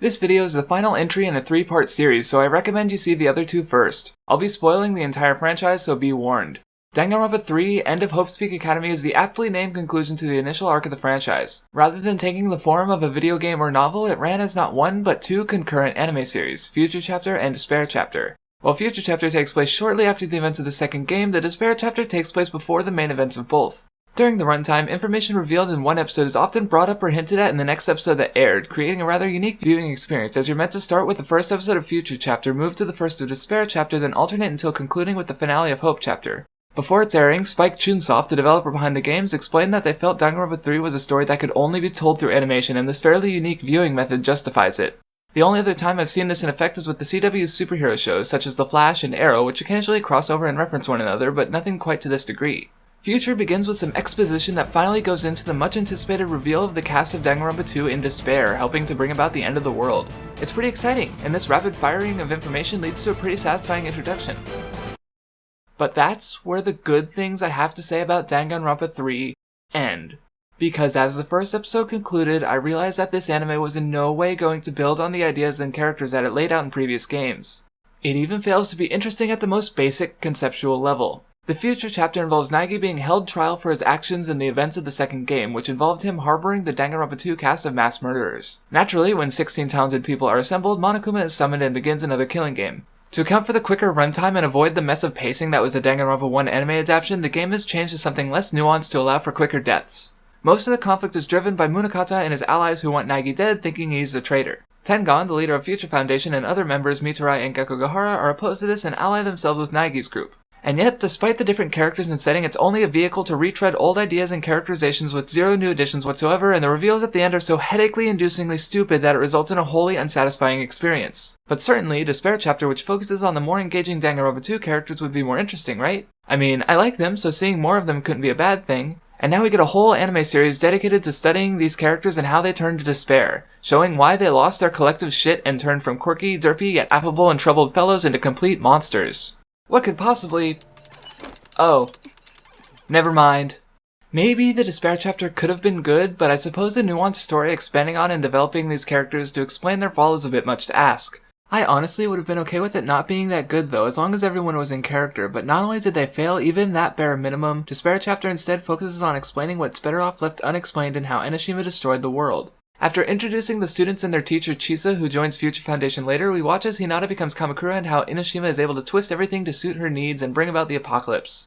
This video is the final entry in a 3-part series, so I recommend you see the other 2 first. I'll be spoiling the entire franchise, so be warned. Danganronpa 3, End of Hope's Peak Academy is the aptly named conclusion to the initial arc of the franchise. Rather than taking the form of a video game or novel, it ran as not one but 2 concurrent anime series, Future Chapter and Despair Chapter. While Future Chapter takes place shortly after the events of the second game, the Despair Chapter takes place before the main events of both. During the runtime, information revealed in one episode is often brought up or hinted at in the next episode that aired, creating a rather unique viewing experience as you're meant to start with the first episode of Future Chapter, move to the first of Despair Chapter, then alternate until concluding with the finale of Hope Chapter. Before its airing, Spike Chunsoft, the developer behind the games, explained that they felt Danganronpa 3 was a story that could only be told through animation, and this fairly unique viewing method justifies it. The only other time I've seen this in effect is with the CW's superhero shows such as The Flash and Arrow, which occasionally cross over and reference one another, but nothing quite to this degree. Future begins with some exposition that finally goes into the much anticipated reveal of the cast of Danganronpa 2 in Despair, helping to bring about the end of the world. It's pretty exciting, and this rapid firing of information leads to a pretty satisfying introduction. But that's where the good things I have to say about Danganronpa 3 end. Because as the first episode concluded, I realized that this anime was in no way going to build on the ideas and characters that it laid out in previous games. It even fails to be interesting at the most basic conceptual level. The Future Chapter involves Naegi being held trial for his actions in the events of the second game, which involved him harboring the Danganronpa 2 cast of mass murderers. Naturally, when 16 talented people are assembled, Monokuma is summoned and begins another killing game. To account for the quicker runtime and avoid the mess of pacing that was the Danganronpa 1 anime adaptation, the game is changed to something less nuanced to allow for quicker deaths. Most of the conflict is driven by Munakata and his allies who want Naegi dead, thinking he's a traitor. Tengon, the leader of Future Foundation, and other members Mitarai and Gekogahara are opposed to this and ally themselves with Naegi's group. And yet, despite the different characters and setting, it's only a vehicle to retread old ideas and characterizations with 0 new additions whatsoever, and the reveals at the end are so headache-inducingly stupid that it results in a wholly unsatisfying experience. But certainly, Despair Chapter, which focuses on the more engaging Danganronpa 2 characters, would be more interesting, right? I mean, I like them, so seeing more of them couldn't be a bad thing. And now we get a whole anime series dedicated to studying these characters and how they turned to despair, showing why they lost their collective shit and turned from quirky, derpy, yet affable and troubled fellows into complete monsters. What could possibly... Oh. Never mind. Maybe the Despair Chapter could have been good, but I suppose the nuanced story expanding on and developing these characters to explain their fall is a bit much to ask. I honestly would have been okay with it not being that good though, as long as everyone was in character, but not only did they fail even that bare minimum, Despair Chapter instead focuses on explaining what's better off left unexplained and how Enoshima destroyed the world. After introducing the students and their teacher Chisa, who joins Future Foundation later, we watch as Hinata becomes Kamukura and how Enoshima is able to twist everything to suit her needs and bring about the apocalypse.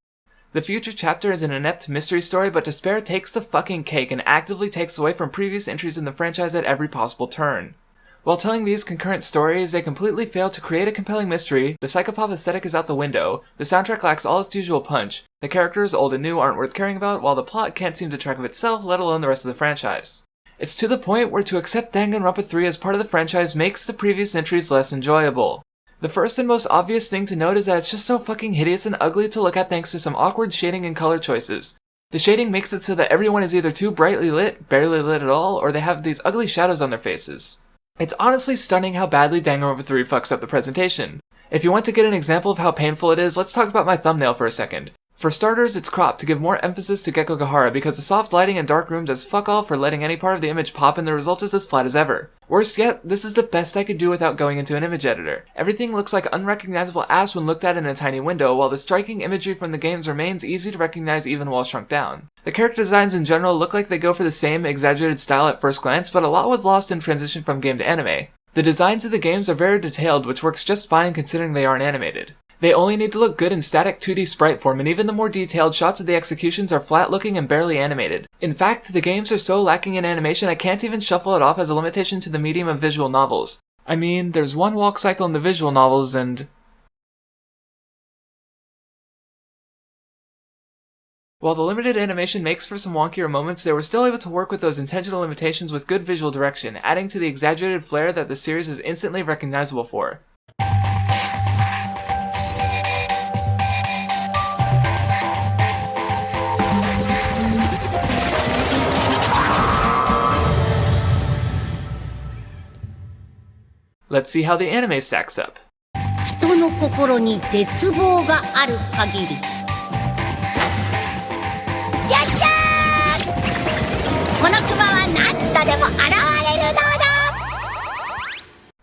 The Future Chapter is an inept mystery story, but Despair takes the fucking cake and actively takes away from previous entries in the franchise at every possible turn. While telling these concurrent stories, they completely fail to create a compelling mystery, the psychopop aesthetic is out the window, the soundtrack lacks all its usual punch, the characters, old and new, aren't worth caring about, while the plot can't seem to track of itself, let alone the rest of the franchise. It's to the point where to accept Danganronpa 3 as part of the franchise makes the previous entries less enjoyable. The first and most obvious thing to note is that it's just so fucking hideous and ugly to look at thanks to some awkward shading and color choices. The shading makes it so that everyone is either too brightly lit, barely lit at all, or they have these ugly shadows on their faces. It's honestly stunning how badly Danganronpa 3 fucks up the presentation. If you want to get an example of how painful it is, let's talk about my thumbnail for a second. For starters, it's cropped to give more emphasis to Gekogahara because the soft lighting and dark room does fuck all for letting any part of the image pop and the result is as flat as ever. Worse yet, this is the best I could do without going into an image editor. Everything looks like unrecognizable ass when looked at in a tiny window, while the striking imagery from the games remains easy to recognize even while shrunk down. The character designs in general look like they go for the same exaggerated style at first glance, but a lot was lost in transition from game to anime. The designs of the games are very detailed, which works just fine considering they aren't animated. They only need to look good in static 2D sprite form, and even the more detailed shots of the executions are flat looking and barely animated. In fact, the games are so lacking in animation I can't even shuffle it off as a limitation to the medium of visual novels. I mean, there's one walk cycle in the visual novels and... While the limited animation makes for some wonkier moments, they were still able to work with those intentional limitations with good visual direction, adding to the exaggerated flair that the series is instantly recognizable for. Let's see how the anime stacks up. 人の心に絶望がある限り。やったー！このクマは何度でも現れるのだ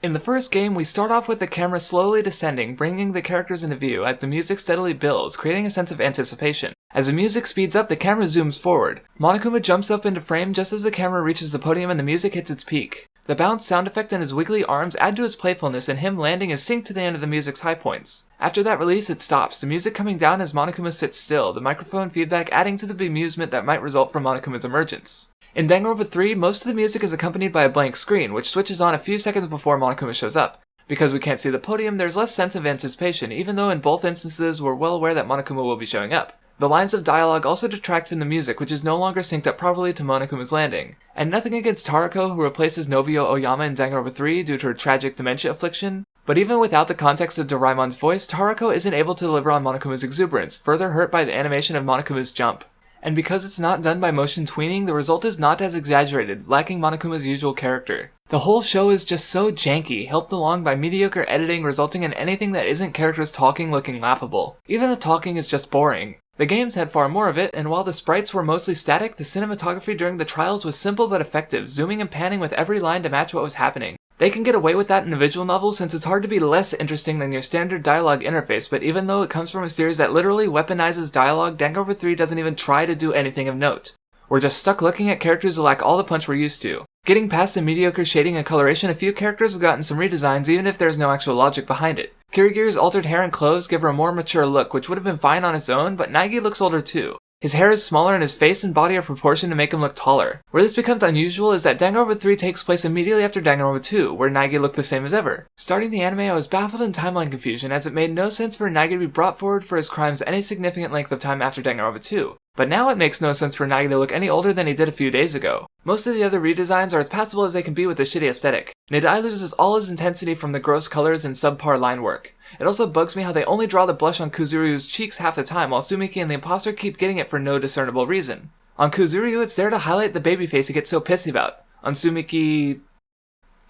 In the first game, we start off with the camera slowly descending, bringing the characters into view as the music steadily builds, creating a sense of anticipation. As the music speeds up, the camera zooms forward. Monokuma jumps up into frame just as the camera reaches the podium and the music hits its peak. The bounce sound effect and his wiggly arms add to his playfulness, and him landing is synced to the end of the music's high points. After that release, it stops, the music coming down as Monokuma sits still, the microphone feedback adding to the bemusement that might result from Monokuma's emergence. In Danganronpa 3, most of the music is accompanied by a blank screen, which switches on a few seconds before Monokuma shows up. Because we can't see the podium, there's less sense of anticipation, even though in both instances we're well aware that Monokuma will be showing up. The lines of dialogue also detract from the music, which is no longer synced up properly to Monokuma's landing. And nothing against Tarako, who replaces Nobuo Oyama in Danganronpa 3 due to her tragic dementia affliction, but even without the context of Doraemon's voice, Tarako isn't able to deliver on Monokuma's exuberance, further hurt by the animation of Monokuma's jump. And because it's not done by motion tweening, the result is not as exaggerated, lacking Monokuma's usual character. The whole show is just so janky, helped along by mediocre editing resulting in anything that isn't characters talking looking laughable. Even the talking is just boring. The games had far more of it, and while the sprites were mostly static, the cinematography during the trials was simple but effective, zooming and panning with every line to match what was happening. They can get away with that in a visual novel since it's hard to be less interesting than your standard dialogue interface, but even though it comes from a series that literally weaponizes dialogue, Danganronpa 3 doesn't even try to do anything of note. We're just stuck looking at characters who lack all the punch we're used to. Getting past the mediocre shading and coloration, a few characters have gotten some redesigns even if there's no actual logic behind it. Kirigiri's altered hair and clothes give her a more mature look, which would have been fine on its own, but Naegi looks older too. His hair is smaller and his face and body are proportioned to make him look taller. Where this becomes unusual is that Danganronpa 3 takes place immediately after Danganronpa 2, where Naegi looked the same as ever. Starting the anime, I was baffled in timeline confusion, as it made no sense for Naegi to be brought forward for his crimes any significant length of time after Danganronpa 2. But now it makes no sense for Naegi to look any older than he did a few days ago. Most of the other redesigns are as passable as they can be with a shitty aesthetic. Nidai loses all his intensity from the gross colors and subpar line work. It also bugs me how they only draw the blush on Kuzuryu's cheeks half the time, while Sumiki and the imposter keep getting it for no discernible reason. On Kuzuryu, it's there to highlight the baby face he gets so pissy about. On Sumiki...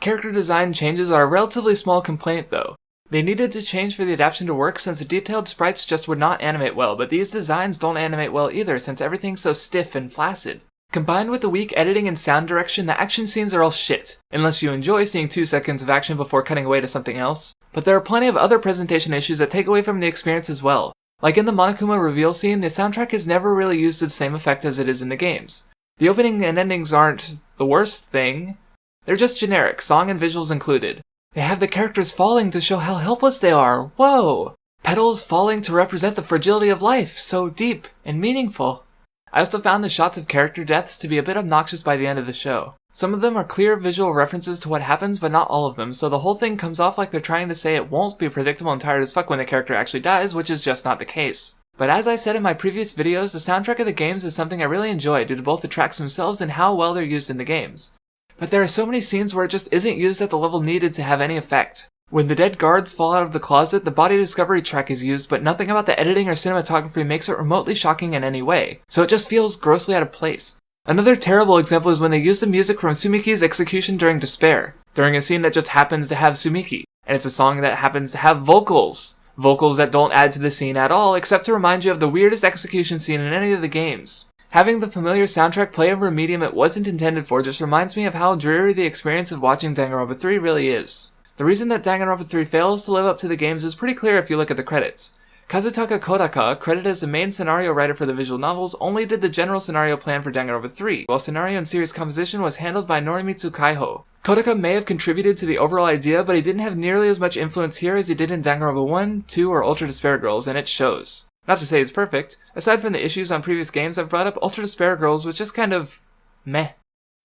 Character design changes are a relatively small complaint though. They needed to change for the adaptation to work since the detailed sprites just would not animate well, but these designs don't animate well either since everything's so stiff and flaccid. Combined with the weak editing and sound direction, the action scenes are all shit, unless you enjoy seeing 2 seconds of action before cutting away to something else. But there are plenty of other presentation issues that take away from the experience as well. Like in the Monokuma reveal scene, the soundtrack is never really used to the same effect as it is in the games. The opening and endings aren't the worst thing. They're just generic, song and visuals included. They have the characters falling to show how helpless they are. Whoa! Petals falling to represent the fragility of life, so deep and meaningful. I also found the shots of character deaths to be a bit obnoxious by the end of the show. Some of them are clear visual references to what happens, but not all of them, so the whole thing comes off like they're trying to say it won't be predictable and tired as fuck when the character actually dies, which is just not the case. But as I said in my previous videos, the soundtrack of the games is something I really enjoy due to both the tracks themselves and how well they're used in the games. But there are so many scenes where it just isn't used at the level needed to have any effect. When the dead guards fall out of the closet, the body discovery track is used, but nothing about the editing or cinematography makes it remotely shocking in any way, so it just feels grossly out of place. Another terrible example is when they use the music from Sumiki's execution during Despair, during a scene that just happens to have Sumiki, and it's a song that happens to have vocals. Vocals that don't add to the scene at all, except to remind you of the weirdest execution scene in any of the games. Having the familiar soundtrack play over a medium it wasn't intended for just reminds me of how dreary the experience of watching Danganronpa 3 really is. The reason that Danganronpa 3 fails to live up to the games is pretty clear if you look at the credits. Kazutaka Kodaka, credited as the main scenario writer for the visual novels, only did the general scenario plan for Danganronpa 3, while scenario and series composition was handled by Norimitsu Kaiho. Kodaka may have contributed to the overall idea, but he didn't have nearly as much influence here as he did in Danganronpa 1, 2, or Ultra Despair Girls, and it shows. Not to say it's perfect. Aside from the issues on previous games I've brought up, Ultra Despair Girls was just kind of meh.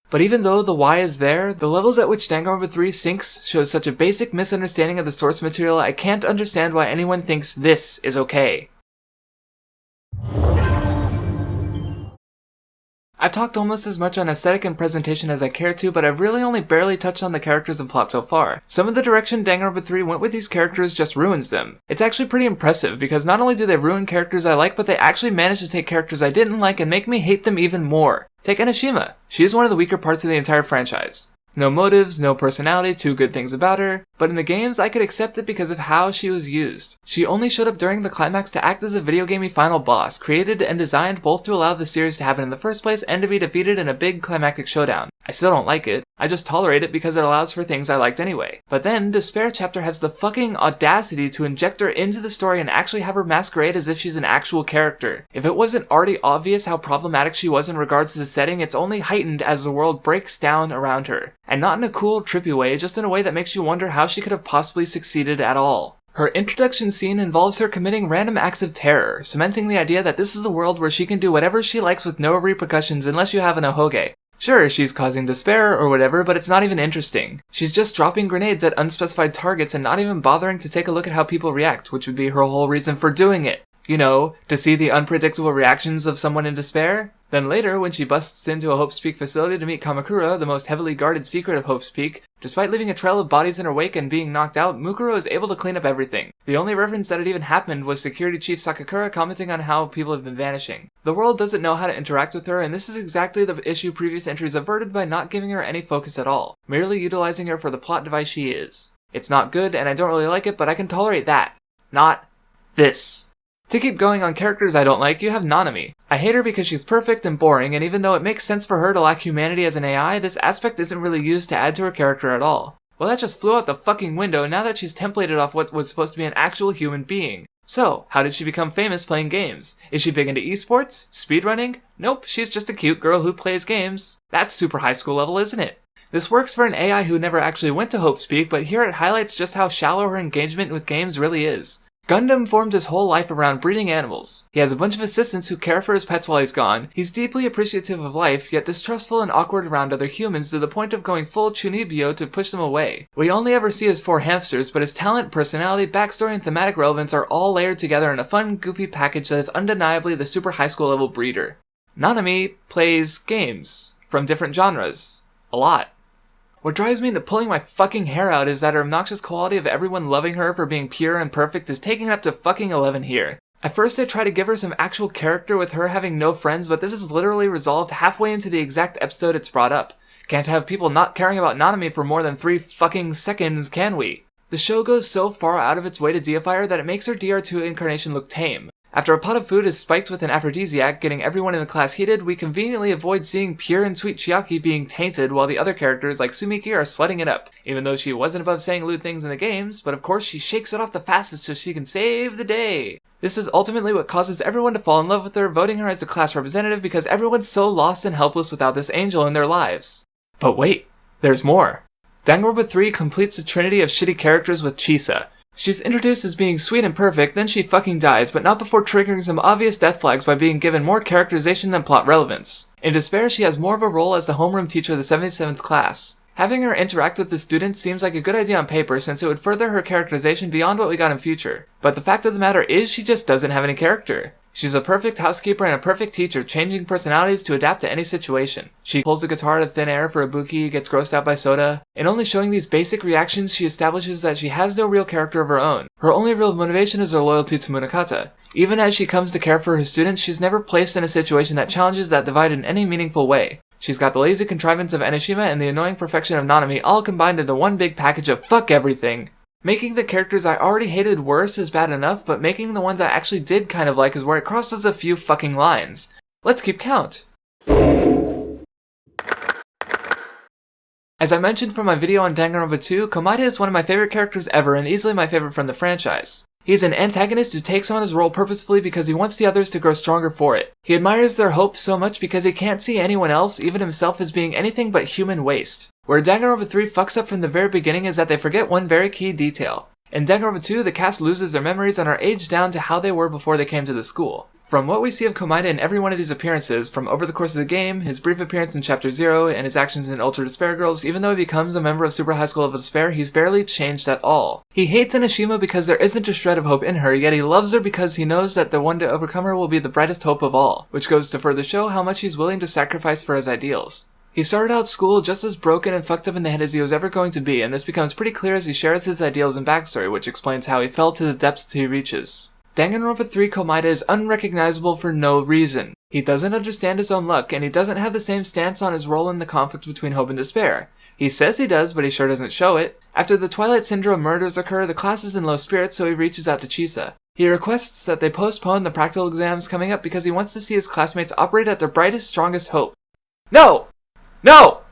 But even though the why is there, the levels at which Danganronpa 3 sinks shows such a basic misunderstanding of the source material I can't understand why anyone thinks this is okay. I've talked almost as much on aesthetic and presentation as I care to, but I've really only barely touched on the characters and plot so far. Some of the direction Danganronpa 3 went with these characters just ruins them. It's actually pretty impressive, because not only do they ruin characters I like, but they actually manage to take characters I didn't like and make me hate them even more. Take Enoshima. She is one of the weaker parts of the entire franchise. No motives, no personality, 2 good things about her. But in the games, I could accept it because of how she was used. She only showed up during the climax to act as a video gamey final boss, created and designed both to allow the series to happen in the first place and to be defeated in a big climactic showdown. I still don't like it, I just tolerate it because it allows for things I liked anyway. But then, Despair Chapter has the fucking audacity to inject her into the story and actually have her masquerade as if she's an actual character. If it wasn't already obvious how problematic she was in regards to the setting, it's only heightened as the world breaks down around her. And not in a cool, trippy way, just in a way that makes you wonder how she could have possibly succeeded at all. Her introduction scene involves her committing random acts of terror, cementing the idea that this is a world where she can do whatever she likes with no repercussions unless you have an ahoge. Sure, she's causing despair or whatever, but it's not even interesting. She's just dropping grenades at unspecified targets and not even bothering to take a look at how people react, which would be her whole reason for doing it. You know, to see the unpredictable reactions of someone in despair? Then later, when she busts into a Hope's Peak facility to meet Kamukura, the most heavily guarded secret of Hope's Peak, despite leaving a trail of bodies in her wake and being knocked out, Mukuro is able to clean up everything. The only reference that it even happened was Security Chief Sakakura commenting on how people have been vanishing. The world doesn't know how to interact with her, and this is exactly the issue previous entries averted by not giving her any focus at all, merely utilizing her for the plot device she is. It's not good, and I don't really like it, but I can tolerate that. Not this. To keep going on characters I don't like, you have Nanami. I hate her because she's perfect and boring, and even though it makes sense for her to lack humanity as an AI, this aspect isn't really used to add to her character at all. Well, that just flew out the fucking window now that she's templated off what was supposed to be an actual human being. So, how did she become famous playing games? Is she big into esports? Speedrunning? Nope, she's just a cute girl who plays games. That's super high school level, isn't it? This works for an AI who never actually went to Hope's Peak, but here it highlights just how shallow her engagement with games really is. Gundam formed his whole life around breeding animals. He has a bunch of assistants who care for his pets while he's gone. He's deeply appreciative of life, yet distrustful and awkward around other humans to the point of going full Chunibyo to push them away. We only ever see his 4 hamsters, but his talent, personality, backstory, and thematic relevance are all layered together in a fun, goofy package that is undeniably the super high school level breeder. Nanami plays games from different genres. A lot. What drives me into pulling my fucking hair out is that her obnoxious quality of everyone loving her for being pure and perfect is taking it up to fucking 11 here. At first they try to give her some actual character with her having no friends, but this is literally resolved halfway into the exact episode it's brought up. Can't have people not caring about Nanami for more than 3 fucking seconds, can we? The show goes so far out of its way to deify her that it makes her DR2 incarnation look tame. After a pot of food is spiked with an aphrodisiac, getting everyone in the class heated, we conveniently avoid seeing pure and sweet Chiaki being tainted while the other characters like Sumiki are slutting it up, even though she wasn't above saying lewd things in the games, but of course she shakes it off the fastest so she can save the day. This is ultimately what causes everyone to fall in love with her, voting her as the class representative because everyone's so lost and helpless without this angel in their lives. But wait, there's more. Danganronpa 3 completes the trinity of shitty characters with Chisa. She's introduced as being sweet and perfect, then she fucking dies, but not before triggering some obvious death flags by being given more characterization than plot relevance. In Despair, she has more of a role as the homeroom teacher of the 77th class. Having her interact with the students seems like a good idea on paper since it would further her characterization beyond what we got in future. But the fact of the matter is she just doesn't have any character. She's a perfect housekeeper and a perfect teacher, changing personalities to adapt to any situation. She pulls the guitar out of thin air for Ibuki, gets grossed out by soda. In only showing these basic reactions, she establishes that she has no real character of her own. Her only real motivation is her loyalty to Munakata. Even as she comes to care for her students, she's never placed in a situation that challenges that divide in any meaningful way. She's got the lazy contrivance of Enoshima and the annoying perfection of Nanami all combined into one big package of fuck everything. Making the characters I already hated worse is bad enough, but making the ones I actually did kind of like is where it crosses a few fucking lines. Let's keep count. As I mentioned from my video on Danganronpa 2, Komaeda is one of my favorite characters ever and easily my favorite from the franchise. He's an antagonist who takes on his role purposefully because he wants the others to grow stronger for it. He admires their hope so much because he can't see anyone else, even himself, as being anything but human waste. Where Danganronpa 3 fucks up from the very beginning is that they forget one very key detail. In Danganronpa 2, the cast loses their memories and are aged down to how they were before they came to the school. From what we see of Komaeda in every one of these appearances, from over the course of the game, his brief appearance in Chapter 0, and his actions in Ultra Despair Girls, even though he becomes a member of Super High School Level Despair, he's barely changed at all. He hates Enoshima because there isn't a shred of hope in her, yet he loves her because he knows that the one to overcome her will be the brightest hope of all, which goes to further show how much he's willing to sacrifice for his ideals. He started out school just as broken and fucked up in the head as he was ever going to be, and this becomes pretty clear as he shares his ideals and backstory, which explains how he fell to the depths he reaches. Danganronpa 3 Komaeda is unrecognizable for no reason. He doesn't understand his own luck, and he doesn't have the same stance on his role in the conflict between hope and despair. He says he does, but he sure doesn't show it. After the Twilight Syndrome murders occur, the class is in low spirits, so he reaches out to Chisa. He requests that they postpone the practical exams coming up because he wants to see his classmates operate at their brightest, strongest hope. No! No!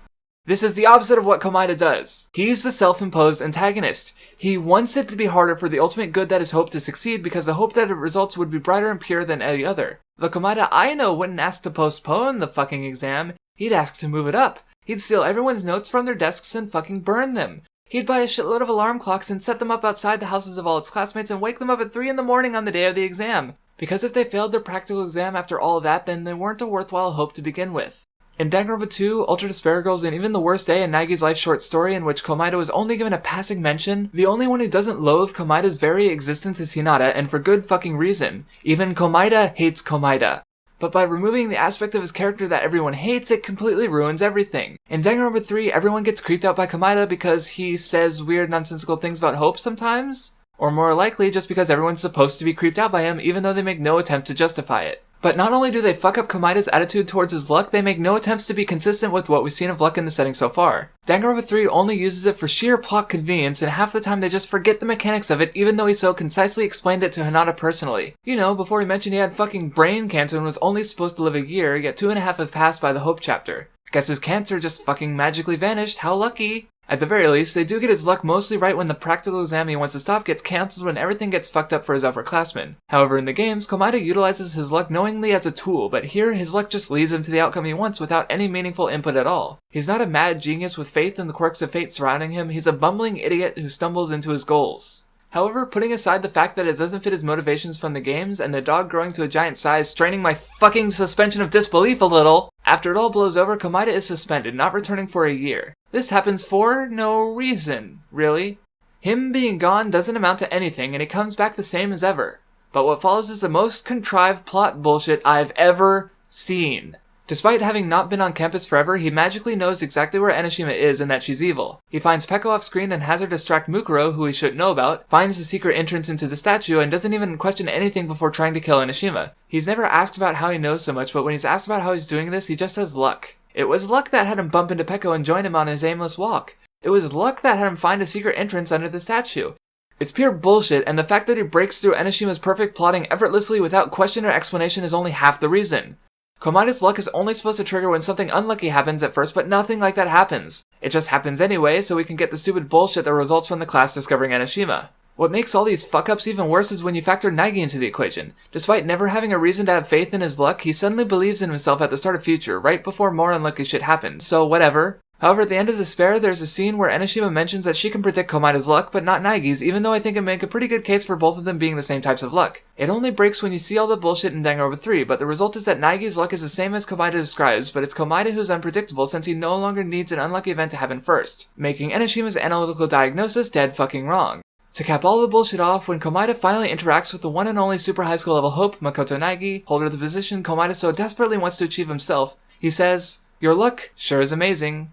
This is the opposite of what Komaeda does. He's the self-imposed antagonist. He wants it to be harder for the ultimate good that is hope to succeed because the hope that it results would be brighter and purer than any other. The Komaeda I know wouldn't ask to postpone the fucking exam, he'd ask to move it up. He'd steal everyone's notes from their desks and fucking burn them. He'd buy a shitload of alarm clocks and set them up outside the houses of all its classmates and wake them up at 3 in the morning on the day of the exam. Because if they failed their practical exam after all of that, then they weren't a worthwhile hope to begin with. In Danganronpa 2, Ultra Despair Girls, and even The Worst Day in Naegi's life short story in which Komaeda was only given a passing mention, the only one who doesn't loathe Komaeda's very existence is Hinata, and for good fucking reason. Even Komaeda hates Komaeda. But by removing the aspect of his character that everyone hates, it completely ruins everything. In Danganronpa 3, everyone gets creeped out by Komaeda because he says weird nonsensical things about hope sometimes? Or more likely, just because everyone's supposed to be creeped out by him even though they make no attempt to justify it. But not only do they fuck up Komaeda's attitude towards his luck, they make no attempts to be consistent with what we've seen of luck in the setting so far. Danganronpa 3 only uses it for sheer plot convenience, and half the time they just forget the mechanics of it even though he so concisely explained it to Hinata personally. You know, before he mentioned he had fucking brain cancer and was only supposed to live a year, yet 2.5 have passed by the Hope chapter. Guess his cancer just fucking magically vanished, how lucky! At the very least, they do get his luck mostly right when the practical exam he wants to stop gets cancelled when everything gets fucked up for his upperclassmen. However, in the games, Komaeda utilizes his luck knowingly as a tool, but here his luck just leads him to the outcome he wants without any meaningful input at all. He's not a mad genius with faith in the quirks of fate surrounding him, he's a bumbling idiot who stumbles into his goals. However, putting aside the fact that it doesn't fit his motivations from the games, and the dog growing to a giant size straining my fucking suspension of disbelief a little, after it all blows over, Komaeda is suspended, not returning for a year. This happens for no reason, really. Him being gone doesn't amount to anything, and he comes back the same as ever. But what follows is the most contrived plot bullshit I've ever seen. Despite having not been on campus forever, he magically knows exactly where Enoshima is and that she's evil. He finds Peko off screen and has her distract Mukuro, who he shouldn't know about, finds the secret entrance into the statue, and doesn't even question anything before trying to kill Enoshima. He's never asked about how he knows so much, but when he's asked about how he's doing this, he just has luck. It was luck that had him bump into Peko and join him on his aimless walk. It was luck that had him find a secret entrance under the statue. It's pure bullshit, and the fact that he breaks through Enoshima's perfect plotting effortlessly without question or explanation is only half the reason. Komaeda's luck is only supposed to trigger when something unlucky happens at first, but nothing like that happens. It just happens anyway, so we can get the stupid bullshit that results from the class discovering Enoshima. What makes all these fuck-ups even worse is when you factor Naegi into the equation. Despite never having a reason to have faith in his luck, he suddenly believes in himself at the start of Future, right before more unlucky shit happens, so whatever. However, at the end of Despair, there's a scene where Enoshima mentions that she can predict Komaeda's luck, but not Naegi's, even though I think it make a pretty good case for both of them being the same types of luck. It only breaks when you see all the bullshit in Danganronpa 3, but the result is that Naegi's luck is the same as Komaeda describes, but it's Komaeda who's unpredictable since he no longer needs an unlucky event to happen first, making Enoshima's analytical diagnosis dead fucking wrong. To cap all the bullshit off, when Komaeda finally interacts with the one and only super high school level hope, Makoto Naegi, holder of the position Komaeda so desperately wants to achieve himself, he says, "Your luck sure is amazing."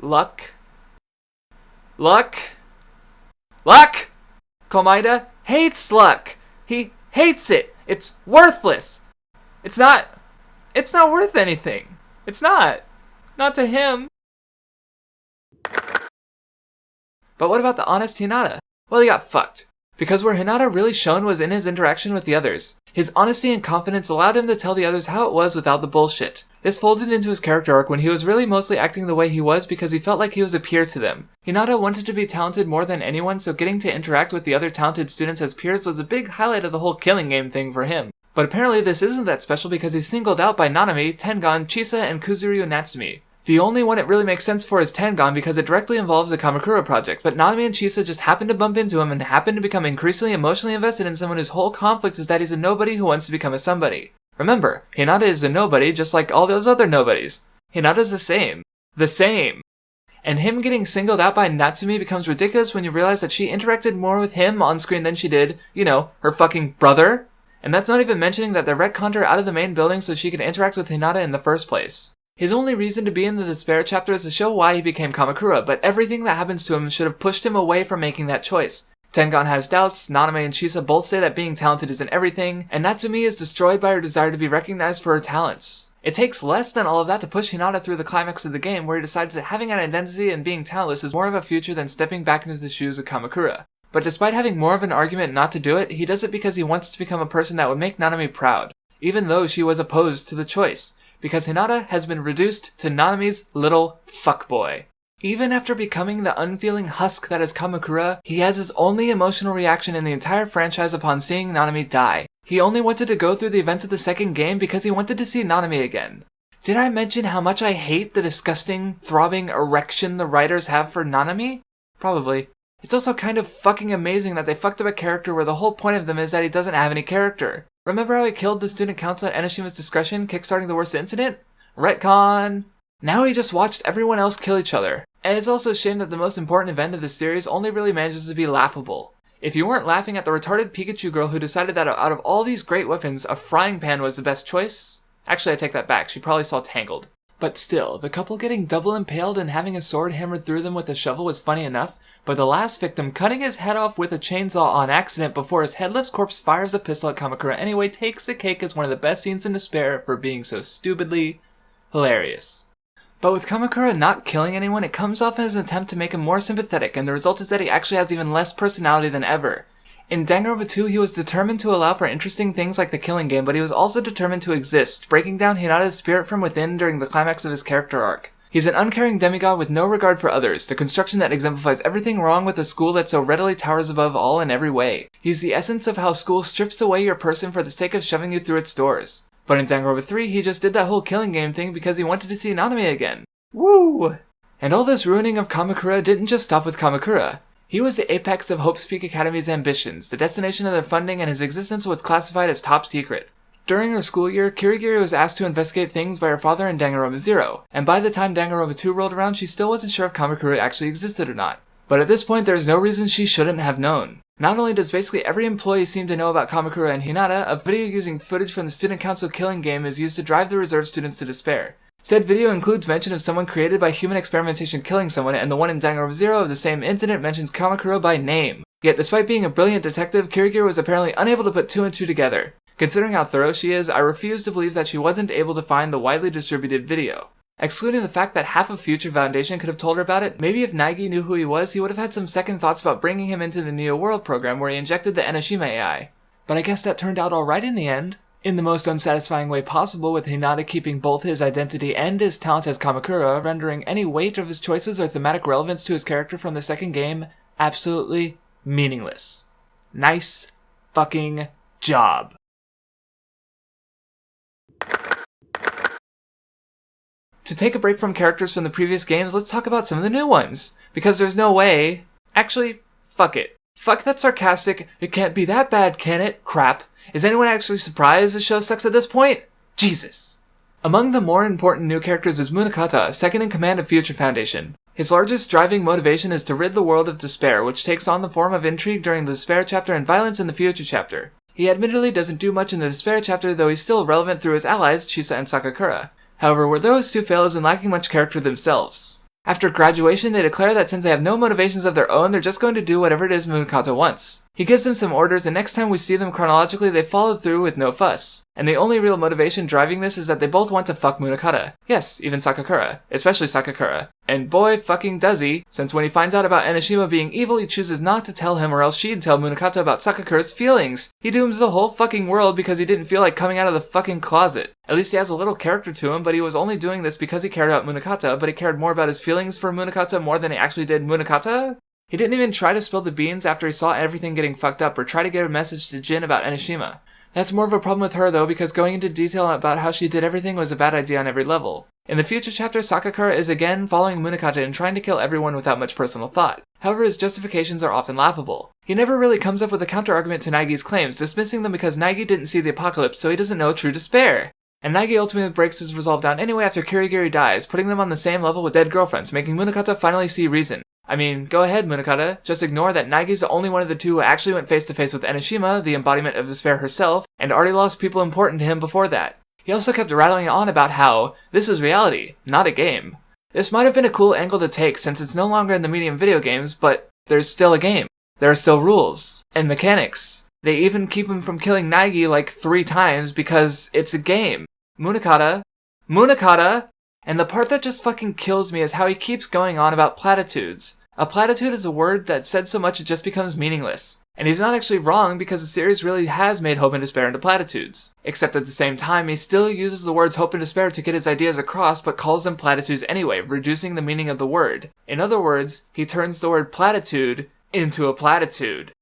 Luck? Luck? Luck! Komaeda hates luck! He hates it! It's worthless! It's not worth anything. It's not. Not to him. But what about the honest Hinata? Well, he got fucked. Because where Hinata really shone was in his interaction with the others. His honesty and confidence allowed him to tell the others how it was without the bullshit. This folded into his character arc when he was really mostly acting the way he was because he felt like he was a peer to them. Hinata wanted to be talented more than anyone, so getting to interact with the other talented students as peers was a big highlight of the whole killing game thing for him. But apparently this isn't that special because he's singled out by Nanami, Tengan, Chisa, and Kuzuryu Natsumi. The only one it really makes sense for is Tengan because it directly involves the Kamukura project, but Nanami and Chisa just happen to bump into him and happen to become increasingly emotionally invested in someone whose whole conflict is that he's a nobody who wants to become a somebody. Remember, Hinata is a nobody just like all those other nobodies. Hinata's the same. The same. And him getting singled out by Natsumi becomes ridiculous when you realize that she interacted more with him on screen than she did, you know, her fucking brother. And that's not even mentioning that they retconned her out of the main building so she could interact with Hinata in the first place. His only reason to be in the Despair chapter is to show why he became Kamakura, but everything that happens to him should have pushed him away from making that choice. Dangan has doubts, Nanami and Chisa both say that being talented isn't everything, and Natsumi is destroyed by her desire to be recognized for her talents. It takes less than all of that to push Hinata through the climax of the game, where he decides that having an identity and being talentless is more of a future than stepping back into the shoes of Kamukura. But despite having more of an argument not to do it, he does it because he wants to become a person that would make Nanami proud, even though she was opposed to the choice, because Hinata has been reduced to Nanami's little fuckboy. Even after becoming the unfeeling husk that is Kamukura, he has his only emotional reaction in the entire franchise upon seeing Nanami die. He only wanted to go through the events of the second game because he wanted to see Nanami again. Did I mention how much I hate the disgusting, throbbing erection the writers have for Nanami? Probably. It's also kind of fucking amazing that they fucked up a character where the whole point of them is that he doesn't have any character. Remember how he killed the student council at Enoshima's discretion, kickstarting the worst incident? Retcon! Now he just watched everyone else kill each other. And it's also a shame that the most important event of the series only really manages to be laughable. If you weren't laughing at the retarded Pikachu girl who decided that out of all these great weapons, a frying pan was the best choice, actually I take that back, she probably saw Tangled. But still, the couple getting double impaled and having a sword hammered through them with a shovel was funny enough, but the last victim cutting his head off with a chainsaw on accident before his headless corpse fires a pistol at Kamukura anyway takes the cake as one of the best scenes in Despair for being so stupidly hilarious. But with Kamukura not killing anyone, it comes off as an attempt to make him more sympathetic, and the result is that he actually has even less personality than ever. In Danganronpa 2, he was determined to allow for interesting things like the killing game, but he was also determined to exist, breaking down Hinata's spirit from within during the climax of his character arc. He's an uncaring demigod with no regard for others, the construction that exemplifies everything wrong with a school that so readily towers above all in every way. He's the essence of how school strips away your person for the sake of shoving you through its doors. But in Danganronpa 3, he just did that whole killing game thing because he wanted to see Nanami again. Woo! And all this ruining of Kamukura didn't just stop with Kamukura. He was the apex of Hope's Peak Academy's ambitions, the destination of their funding, and his existence was classified as top secret. During her school year, Kirigiri was asked to investigate things by her father in Danganronpa 0, and by the time Danganronpa 2 rolled around, she still wasn't sure if Kamukura actually existed or not. But at this point, there's no reason she shouldn't have known. Not only does basically every employee seem to know about Kamukura and Hinata, a video using footage from the Student Council killing game is used to drive the reserve students to despair. Said video includes mention of someone created by human experimentation killing someone, and the one in Danganronpa 0 of the same incident mentions Kamukura by name. Yet despite being a brilliant detective, Kirigiri was apparently unable to put two and two together. Considering how thorough she is, I refuse to believe that she wasn't able to find the widely distributed video. Excluding the fact that half of Future Foundation could have told her about it, maybe if Naegi knew who he was, he would have had some second thoughts about bringing him into the Neo World program where he injected the Enoshima AI. But I guess that turned out alright in the end. In the most unsatisfying way possible, with Hinata keeping both his identity and his talent as Kamukura, rendering any weight of his choices or thematic relevance to his character from the second game absolutely meaningless. Nice fucking job. To take a break from characters from the previous games, let's talk about some of the new ones. Because there's no way... Actually, fuck it. Fuck that sarcastic, it can't be that bad, can it? Crap. Is anyone actually surprised the show sucks at this point? Jesus. Among the more important new characters is Munakata, second in command of Future Foundation. His largest driving motivation is to rid the world of despair, which takes on the form of intrigue during the Despair chapter and violence in the Future chapter. He admittedly doesn't do much in the Despair chapter, though he's still relevant through his allies, Chisa and Sakakura. However, where those two fail is in lacking much character themselves. After graduation, they declare that since they have no motivations of their own, they're just going to do whatever it is Munakata wants. He gives them some orders, and next time we see them chronologically, they follow through with no fuss. And the only real motivation driving this is that they both want to fuck Munakata. Yes, even Sakakura. Especially Sakakura. And boy fucking does he, since when he finds out about Enoshima being evil, he chooses not to tell him or else she'd tell Munakata about Sakakura's feelings. He dooms the whole fucking world because he didn't feel like coming out of the fucking closet. At least he has a little character to him, but he was only doing this because he cared about Munakata, but he cared more about his feelings for Munakata more than he actually did Munakata? He didn't even try to spill the beans after he saw everything getting fucked up or try to get a message to Jin about Enoshima. That's more of a problem with her though, because going into detail about how she did everything was a bad idea on every level. In the future chapter, Sakakura is again following Munakata and trying to kill everyone without much personal thought. However, his justifications are often laughable. He never really comes up with a counter-argument to Naegi's claims, dismissing them because Naegi didn't see the apocalypse, so he doesn't know true despair. And Naegi ultimately breaks his resolve down anyway after Kirigiri dies, putting them on the same level with dead girlfriends, making Munakata finally see reason. I mean, go ahead, Munakata, just ignore that Naegi's the only one of the two who actually went face to face with Enoshima, the embodiment of despair herself, and already lost people important to him before that. He also kept rattling on about how, this is reality, not a game. This might have been a cool angle to take since it's no longer in the medium video games, but there's still a game. There are still rules and mechanics. They even keep him from killing Naegi like 3 times because it's a game. Munakata. And the part that just fucking kills me is how he keeps going on about platitudes. A platitude is a word that's said so much it just becomes meaningless. And he's not actually wrong because the series really has made hope and despair into platitudes. Except at the same time, he still uses the words hope and despair to get his ideas across but calls them platitudes anyway, reducing the meaning of the word. In other words, he turns the word platitude into a platitude.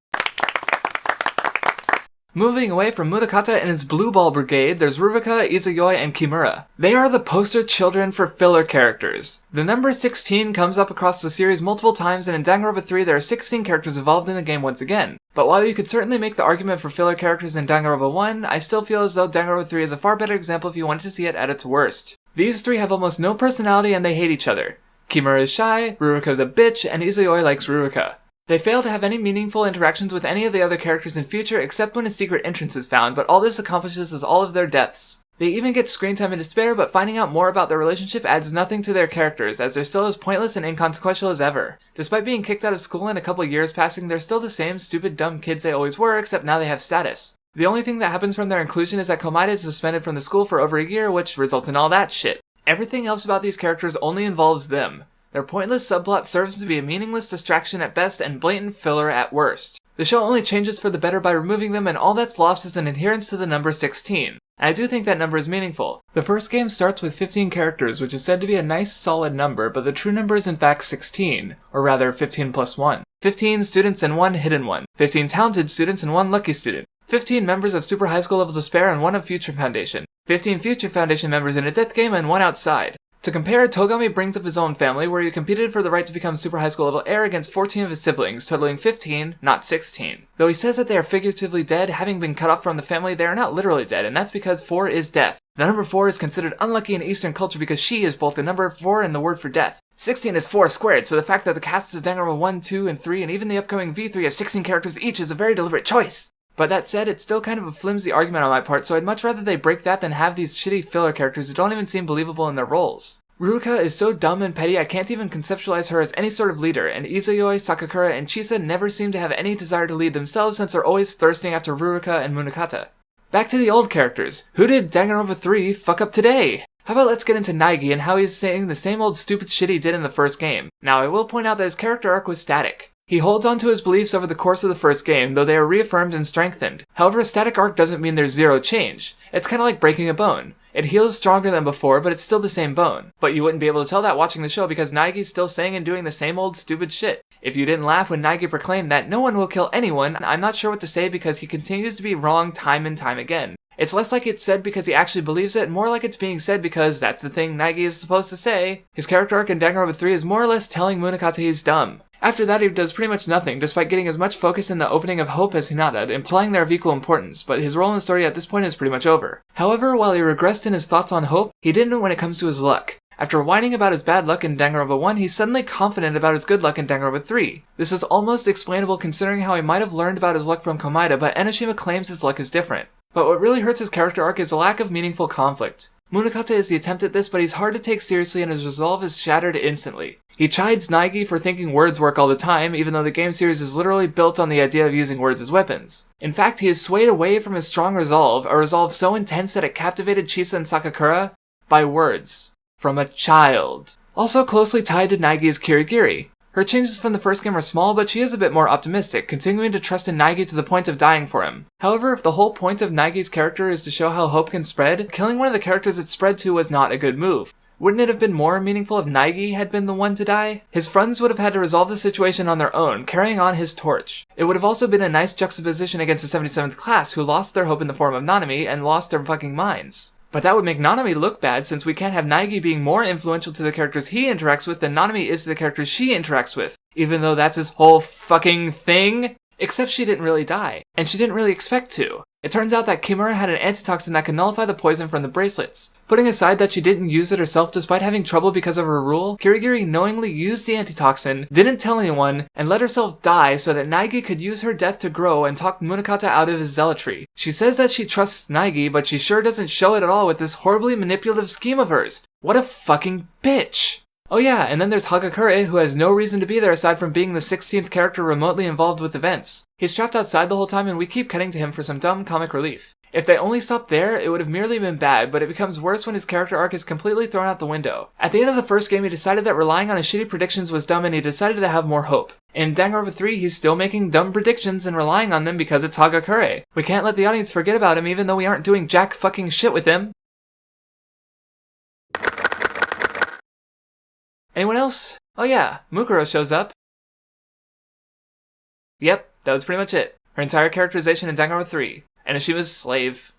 Moving away from Munakata and his Blue Ball Brigade, there's Ruruka, Izayoi, and Kimura. They are the poster children for filler characters. The number 16 comes up across the series multiple times, and in Danganronpa 3 there are 16 characters involved in the game once again. But while you could certainly make the argument for filler characters in Danganronpa 1, I still feel as though Danganronpa 3 is a far better example if you wanted to see it at its worst. These 3 have almost no personality and they hate each other. Kimura is shy, Ruruka is a bitch, and Izayoi likes Ruruka. They fail to have any meaningful interactions with any of the other characters in future except when a secret entrance is found, but all this accomplishes is all of their deaths. They even get screen time and despair, but finding out more about their relationship adds nothing to their characters, as they're still as pointless and inconsequential as ever. Despite being kicked out of school and a couple years passing, they're still the same stupid dumb kids they always were, except now they have status. The only thing that happens from their inclusion is that Komaeda is suspended from the school for over a year, which results in all that shit. Everything else about these characters only involves them. Their pointless subplot serves to be a meaningless distraction at best and blatant filler at worst. The show only changes for the better by removing them, and all that's lost is an adherence to the number 16. And I do think that number is meaningful. The first game starts with 15 characters, which is said to be a nice solid number, but the true number is in fact 16, or rather 15 plus 1. 15 students and 1 hidden one. 15 talented students and 1 lucky student. 15 members of Super High School Level Despair and 1 of Future Foundation. 15 Future Foundation members in a death game and 1 outside. To compare, Togami brings up his own family, where he competed for the right to become Super High School Level Heir against 14 of his siblings, totaling 15, not 16. Though he says that they are figuratively dead, having been cut off from the family, they are not literally dead, and that's because 4 is death. The number 4 is considered unlucky in Eastern culture because she is both the number 4 and the word for death. 16 is 4 squared, so the fact that the casts of Danganronpa 1, 2, and 3, and even the upcoming V3 have 16 characters each is a very deliberate choice. But that said, it's still kind of a flimsy argument on my part, so I'd much rather they break that than have these shitty filler characters who don't even seem believable in their roles. Ruruka is so dumb and petty I can't even conceptualize her as any sort of leader, and Izayoi, Sakakura, and Chisa never seem to have any desire to lead themselves since they're always thirsting after Ruruka and Munakata. Back to the old characters. Who did Danganronpa 3 fuck up today? How about let's get into Naegi and how he's saying the same old stupid shit he did in the first game. Now I will point out that his character arc was static. He holds on to his beliefs over the course of the first game, though they are reaffirmed and strengthened. However, a static arc doesn't mean there's zero change. It's kinda like breaking a bone. It heals stronger than before, but it's still the same bone. But you wouldn't be able to tell that watching the show because Naegi's still saying and doing the same old stupid shit. If you didn't laugh when Naegi proclaimed that no one will kill anyone, I'm not sure what to say because he continues to be wrong time and time again. It's less like it's said because he actually believes it, more like it's being said because that's the thing Naegi is supposed to say. His character arc in Danganronpa 3 is more or less telling Munakata he's dumb. After that, he does pretty much nothing, despite getting as much focus in the opening of Hope as Hinata, implying they're of equal importance, but his role in the story at this point is pretty much over. However, while he regressed in his thoughts on Hope, he didn't when it comes to his luck. After whining about his bad luck in Danganronpa 1, he's suddenly confident about his good luck in Danganronpa 3. This is almost explainable considering how he might have learned about his luck from Komaeda, but Enoshima claims his luck is different. But what really hurts his character arc is a lack of meaningful conflict. Munakata is the attempt at this, but he's hard to take seriously and his resolve is shattered instantly. He chides Naegi for thinking words work all the time, even though the game series is literally built on the idea of using words as weapons. In fact, he is swayed away from his strong resolve, a resolve so intense that it captivated Chisa and Sakakura, by words. From a child. Also closely tied to Naegi is Kirigiri. Her changes from the first game are small, but she is a bit more optimistic, continuing to trust in Naegi to the point of dying for him. However, if the whole point of Naegi's character is to show how hope can spread, killing one of the characters it spread to was not a good move. Wouldn't it have been more meaningful if Naegi had been the one to die? His friends would have had to resolve the situation on their own, carrying on his torch. It would have also been a nice juxtaposition against the 77th class, who lost their hope in the form of Nanami and lost their fucking minds. But that would make Nanami look bad since we can't have Naegi being more influential to the characters he interacts with than Nanami is to the characters she interacts with, even though that's his whole fucking thing. Except she didn't really die, and she didn't really expect to. It turns out that Kimura had an antitoxin that could nullify the poison from the bracelets. Putting aside that she didn't use it herself despite having trouble because of her rule, Kirigiri knowingly used the antitoxin, didn't tell anyone, and let herself die so that Naegi could use her death to grow and talk Munakata out of his zealotry. She says that she trusts Naegi, but she sure doesn't show it at all with this horribly manipulative scheme of hers. What a fucking bitch! Oh yeah, and then there's Hagakure, who has no reason to be there aside from being the 16th character remotely involved with events. He's trapped outside the whole time and we keep cutting to him for some dumb comic relief. If they only stopped there, it would have merely been bad, but it becomes worse when his character arc is completely thrown out the window. At the end of the first game, he decided that relying on his shitty predictions was dumb and he decided to have more hope. In Danganronpa 3, he's still making dumb predictions and relying on them because it's Hagakure. We can't let the audience forget about him even though we aren't doing jack fucking shit with him. Anyone else? Oh yeah, Mukuro shows up. Yep, that was pretty much it. Her entire characterization in Danganronpa 3. And Anishima's slave.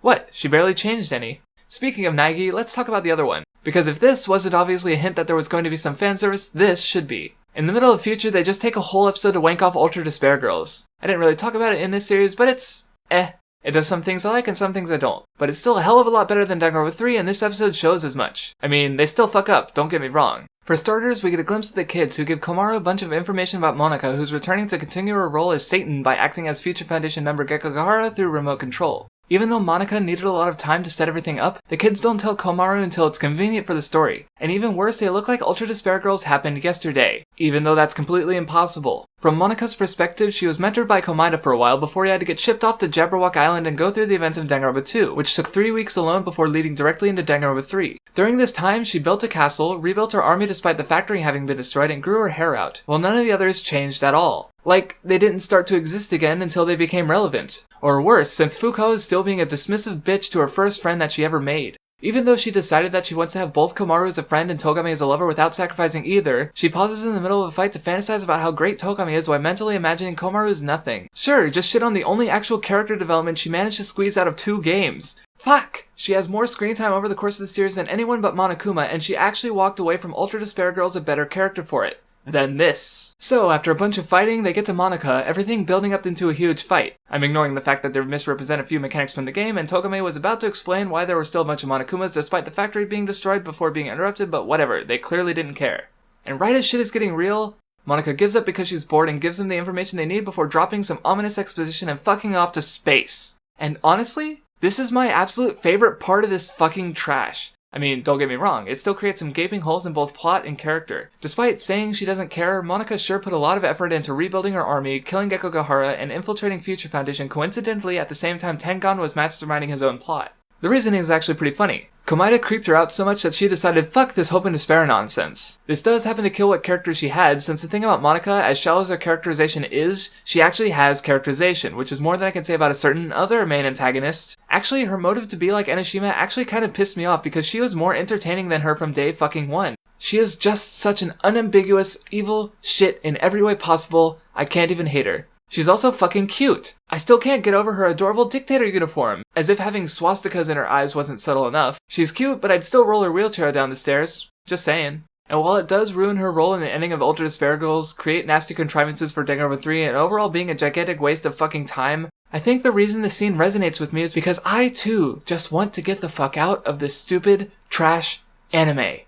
What? She barely changed any. Speaking of Naegi, let's talk about the other one. Because if this wasn't obviously a hint that there was going to be some fan service, this should be. In the middle of Future, they just take a whole episode to wank off Ultra Despair Girls. I didn't really talk about it in this series, but it's It does some things I like and some things I don't. But it's still a hell of a lot better than Danganronpa 3, and this episode shows as much. I mean, they still fuck up, don't get me wrong. For starters, we get a glimpse of the kids who give Komaru a bunch of information about Monika, who's returning to continue her role as Satan by acting as Future Foundation member Gekogahara through remote control. Even though Monika needed a lot of time to set everything up, the kids don't tell Komaru until it's convenient for the story. And even worse, they look like Ultra Despair Girls happened yesterday, even though that's completely impossible. From Monika's perspective, she was mentored by Komaeda for a while before he had to get shipped off to Jabberwock Island and go through the events of Danganronpa 2, which took 3 weeks alone before leading directly into Danganronpa 3. During this time, she built a castle, rebuilt her army despite the factory having been destroyed, and grew her hair out, while none of the others changed at all. Like, they didn't start to exist again until they became relevant. Or worse, since Fuko is still being a dismissive bitch to her first friend that she ever made. Even though she decided that she wants to have both Komaru as a friend and Togami as a lover without sacrificing either, she pauses in the middle of a fight to fantasize about how great Togami is while mentally imagining Komaru is nothing. Sure, just shit on the only actual character development she managed to squeeze out of 2 games. Fuck! She has more screen time over the course of the series than anyone but Monokuma, and she actually walked away from Ultra Despair Girls a better character for it. Than this. So, after a bunch of fighting, they get to Monika, everything building up into a huge fight. I'm ignoring the fact that they misrepresent a few mechanics from the game, and Togame was about to explain why there were still a bunch of Monokumas despite the factory being destroyed before being interrupted, but whatever, they clearly didn't care. And right as shit is getting real, Monika gives up because she's bored and gives them the information they need before dropping some ominous exposition and fucking off to space. And honestly, this is my absolute favorite part of this fucking trash. I mean, don't get me wrong, it still creates some gaping holes in both plot and character. Despite saying she doesn't care, Monika sure put a lot of effort into rebuilding her army, killing Gekogahara, and infiltrating Future Foundation coincidentally at the same time Tengan was masterminding his own plot. The reasoning is actually pretty funny. Komaeda creeped her out so much that she decided fuck this hope and despair nonsense. This does happen to kill what character she had, since the thing about Monika, as shallow as her characterization is, she actually has characterization, which is more than I can say about a certain other main antagonist. Actually, her motive to be like Enoshima actually kind of pissed me off because she was more entertaining than her from day fucking one. She is just such an unambiguous, evil shit in every way possible, I can't even hate her. She's also fucking cute. I still can't get over her adorable dictator uniform. As if having swastikas in her eyes wasn't subtle enough. She's cute, but I'd still roll her wheelchair down the stairs. Just saying. And while it does ruin her role in the ending of Ultra Despair Girls, create nasty contrivances for Danganronpa 3, and overall being a gigantic waste of fucking time, I think the reason the scene resonates with me is because I too just want to get the fuck out of this stupid, trash anime.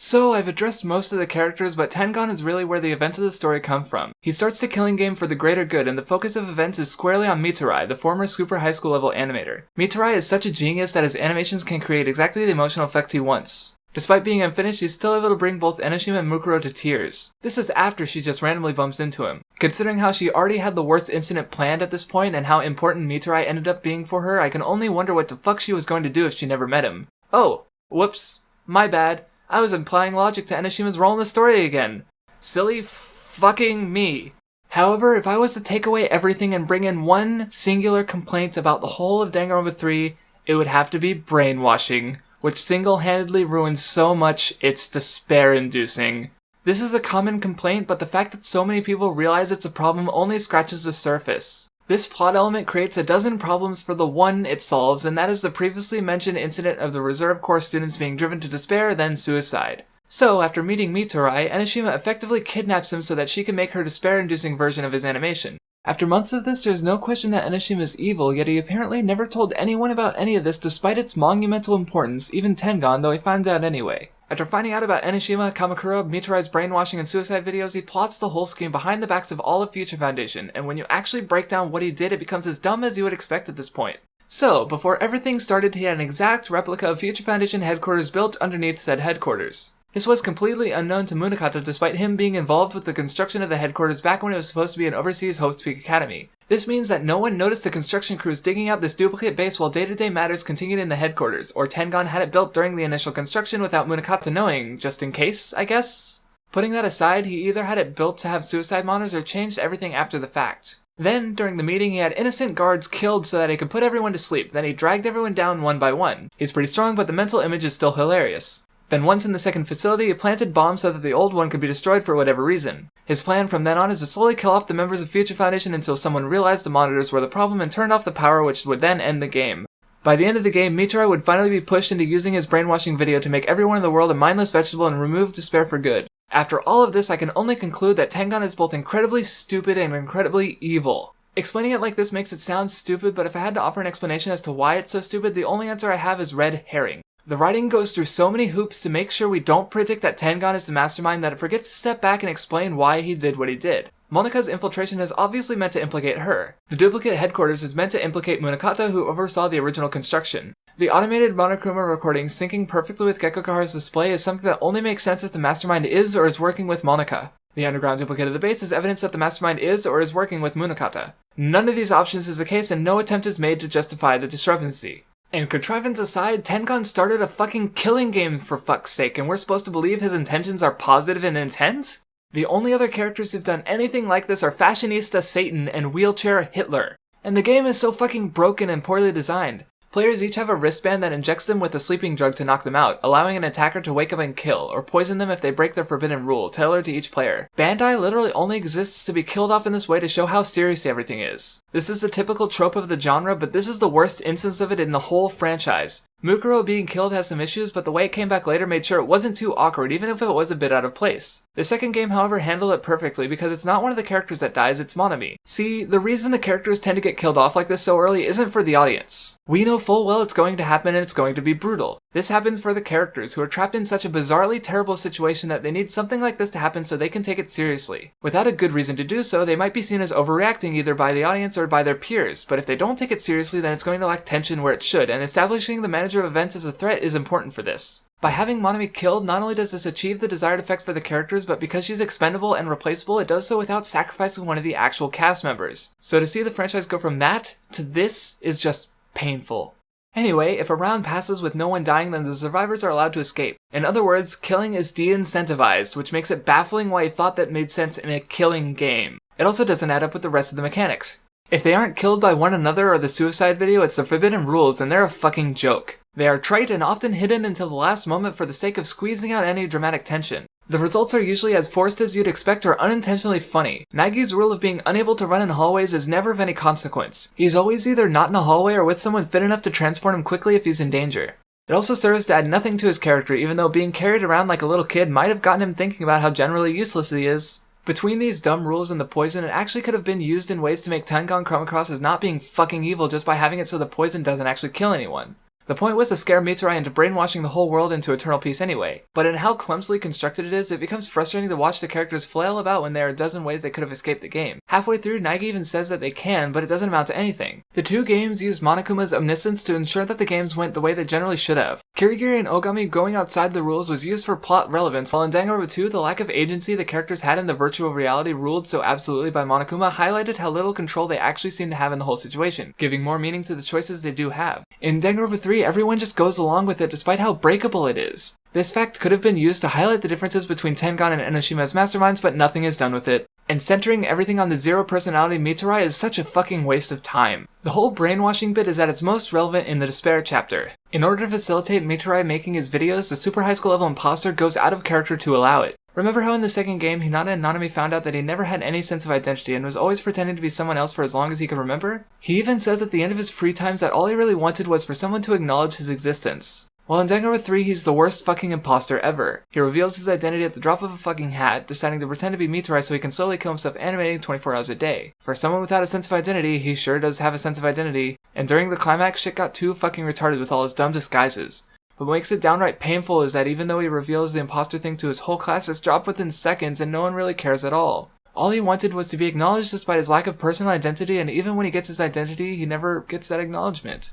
So, I've addressed most of the characters, but Tengan is really where the events of the story come from. He starts the killing game for the greater good, and the focus of events is squarely on Mitarai, the former super high school level animator. Mitarai is such a genius that his animations can create exactly the emotional effect he wants. Despite being unfinished, he's still able to bring both Enoshima and Mukuro to tears. This is after she just randomly bumps into him. Considering how she already had the worst incident planned at this point, and how important Mitarai ended up being for her, I can only wonder what the fuck she was going to do if she never met him. Oh, whoops, my bad. I was implying logic to Enoshima's role in the story again. Silly fucking me. However, if I was to take away everything and bring in one singular complaint about the whole of Danganronpa 3, it would have to be brainwashing, which single-handedly ruins so much it's despair-inducing. This is a common complaint, but the fact that so many people realize it's a problem only scratches the surface. This plot element creates a dozen problems for the one it solves, and that is the previously mentioned incident of the Reserve Corps students being driven to despair, then suicide. So, after meeting Mitarai, Enoshima effectively kidnaps him so that she can make her despair-inducing version of his animation. After months of this, there's no question that Enoshima is evil, yet he apparently never told anyone about any of this despite its monumental importance, even Tengan, though he finds out anyway. After finding out about Enoshima, Kamukura, Mitarai's brainwashing and suicide videos, he plots the whole scheme behind the backs of all of Future Foundation, and when you actually break down what he did, it becomes as dumb as you would expect at this point. So, before everything started, he had an exact replica of Future Foundation headquarters built underneath said headquarters. This was completely unknown to Munakata despite him being involved with the construction of the headquarters back when it was supposed to be an overseas Hope's Peak Academy. This means that no one noticed the construction crews digging out this duplicate base while day-to-day matters continued in the headquarters, or Tengan had it built during the initial construction without Munakata knowing, just in case, I guess? Putting that aside, he either had it built to have suicide monitors or changed everything after the fact. Then, during the meeting, he had innocent guards killed so that he could put everyone to sleep, then he dragged everyone down one by one. He's pretty strong, but the mental image is still hilarious. Then once in the second facility, he planted bombs so that the old one could be destroyed for whatever reason. His plan from then on is to slowly kill off the members of Future Foundation until someone realized the monitors were the problem and turned off the power, which would then end the game. By the end of the game, Mitarai would finally be pushed into using his brainwashing video to make everyone in the world a mindless vegetable and remove despair for good. After all of this, I can only conclude that Tengan is both incredibly stupid and incredibly evil. Explaining it like this makes it sound stupid, but if I had to offer an explanation as to why it's so stupid, the only answer I have is red herring. The writing goes through so many hoops to make sure we don't predict that Tengan is the mastermind that it forgets to step back and explain why he did what he did. Monika's infiltration is obviously meant to implicate her. The duplicate headquarters is meant to implicate Munakata, who oversaw the original construction. The automated Monokuma recording syncing perfectly with Gekkokaha's display is something that only makes sense if the mastermind is or is working with Monika. The underground duplicate of the base is evidence that the mastermind is or is working with Munakata. None of these options is the case and no attempt is made to justify the discrepancy. And contrivance aside, Tengan started a fucking killing game for fuck's sake, and we're supposed to believe his intentions are positive in intent? The only other characters who've done anything like this are Fashionista Satan and Wheelchair Hitler. And the game is so fucking broken and poorly designed. Players each have a wristband that injects them with a sleeping drug to knock them out, allowing an attacker to wake up and kill, or poison them if they break their forbidden rule, tailored to each player. Bandai literally only exists to be killed off in this way to show how serious everything is. This is the typical trope of the genre, but this is the worst instance of it in the whole franchise. Mukuro being killed has some issues, but the way it came back later made sure it wasn't too awkward, even if it was a bit out of place. The second game, however, handled it perfectly because it's not one of the characters that dies, it's Nanami. See, the reason the characters tend to get killed off like this so early isn't for the audience. We know full well it's going to happen and it's going to be brutal. This happens for the characters who are trapped in such a bizarrely terrible situation that they need something like this to happen so they can take it seriously. Without a good reason to do so, they might be seen as overreacting either by the audience or by their peers, but if they don't take it seriously, then it's going to lack tension where it should, and establishing the manager of events as a threat is important for this. By having Nanami killed, not only does this achieve the desired effect for the characters, but because she's expendable and replaceable, it does so without sacrificing one of the actual cast members. So to see the franchise go from that to this is just painful. Anyway, if a round passes with no one dying, then the survivors are allowed to escape. In other words, killing is de-incentivized, which makes it baffling why he thought that made sense in a killing game. It also doesn't add up with the rest of the mechanics. If they aren't killed by one another or the suicide video, it's the forbidden rules, and they're a fucking joke. They are trite and often hidden until the last moment for the sake of squeezing out any dramatic tension. The results are usually as forced as you'd expect or unintentionally funny. Naegi's rule of being unable to run in hallways is never of any consequence. He's always either not in a hallway or with someone fit enough to transport him quickly if he's in danger. It also serves to add nothing to his character, even though being carried around like a little kid might have gotten him thinking about how generally useless he is. Between these dumb rules and the poison, it actually could have been used in ways to make Tengan come across as not being fucking evil just by having it so the poison doesn't actually kill anyone. The point was to scare Mitarai into brainwashing the whole world into eternal peace anyway, but in how clumsily constructed it is, it becomes frustrating to watch the characters flail about when there are a dozen ways they could have escaped the game. Halfway through, Naegi even says that they can, but it doesn't amount to anything. The two games use Monokuma's omniscience to ensure that the games went the way they generally should have. Kirigiri and Ogami going outside the rules was used for plot relevance, while in Danganronpa 2, the lack of agency the characters had in the virtual reality ruled so absolutely by Monokuma highlighted how little control they actually seem to have in the whole situation, giving more meaning to the choices they do have. In Danganronpa 3, everyone just goes along with it despite how breakable it is. This fact could have been used to highlight the differences between Tengan and Enoshima as masterminds, but nothing is done with it. And centering everything on the zero personality Mitarai is such a fucking waste of time. The whole brainwashing bit is at its most relevant in the Despair chapter. In order to facilitate Mitarai making his videos, the super high school level imposter goes out of character to allow it. Remember how in the second game, Hinata and Nanami found out that he never had any sense of identity and was always pretending to be someone else for as long as he could remember? He even says at the end of his free times that all he really wanted was for someone to acknowledge his existence. While in Danganronpa 3, he's the worst fucking imposter ever. He reveals his identity at the drop of a fucking hat, deciding to pretend to be Mitarai so he can slowly kill himself animating 24 hours a day. For someone without a sense of identity, he sure does have a sense of identity, and during the climax, shit got too fucking retarded with all his dumb disguises. But what makes it downright painful is that even though he reveals the imposter thing to his whole class, it's dropped within seconds and no one really cares at all. All he wanted was to be acknowledged despite his lack of personal identity, and even when he gets his identity, he never gets that acknowledgement.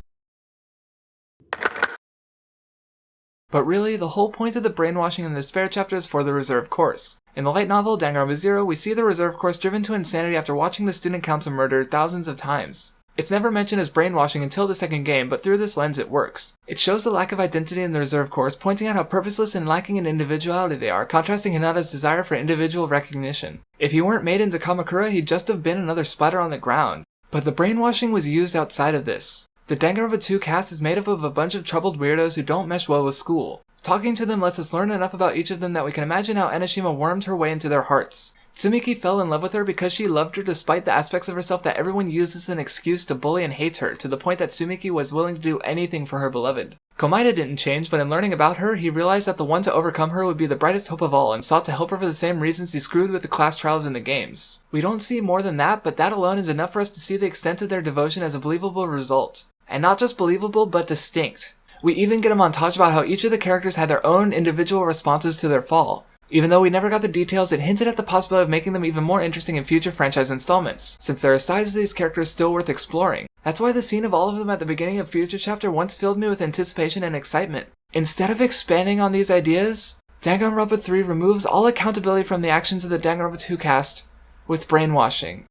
But really, the whole point of the brainwashing in the despair chapter is for the reserve course. In the light novel, Danganronpa 0, we see the reserve course driven to insanity after watching the student council murdered thousands of times. It's never mentioned as brainwashing until the second game, but through this lens it works. It shows the lack of identity in the reserve course, pointing out how purposeless and lacking in individuality they are, contrasting Hinata's desire for individual recognition. If he weren't made into Kamukura, he'd just have been another spider on the ground. But the brainwashing was used outside of this. The Danganronpa 2 cast is made up of a bunch of troubled weirdos who don't mesh well with school. Talking to them lets us learn enough about each of them that we can imagine how Enoshima wormed her way into their hearts. Tsumiki fell in love with her because she loved her despite the aspects of herself that everyone uses as an excuse to bully and hate her, to the point that Tsumiki was willing to do anything for her beloved. Komaeda didn't change, but in learning about her, he realized that the one to overcome her would be the brightest hope of all, and sought to help her for the same reasons he screwed with the class trials in the games. We don't see more than that, but that alone is enough for us to see the extent of their devotion as a believable result. And not just believable, but distinct. We even get a montage about how each of the characters had their own individual responses to their fall. Even though we never got the details, it hinted at the possibility of making them even more interesting in future franchise installments, since there are sides to these characters still worth exploring. That's why the scene of all of them at the beginning of Future Chapter once filled me with anticipation and excitement. Instead of expanding on these ideas, Danganronpa 3 removes all accountability from the actions of the Danganronpa 2 cast with brainwashing.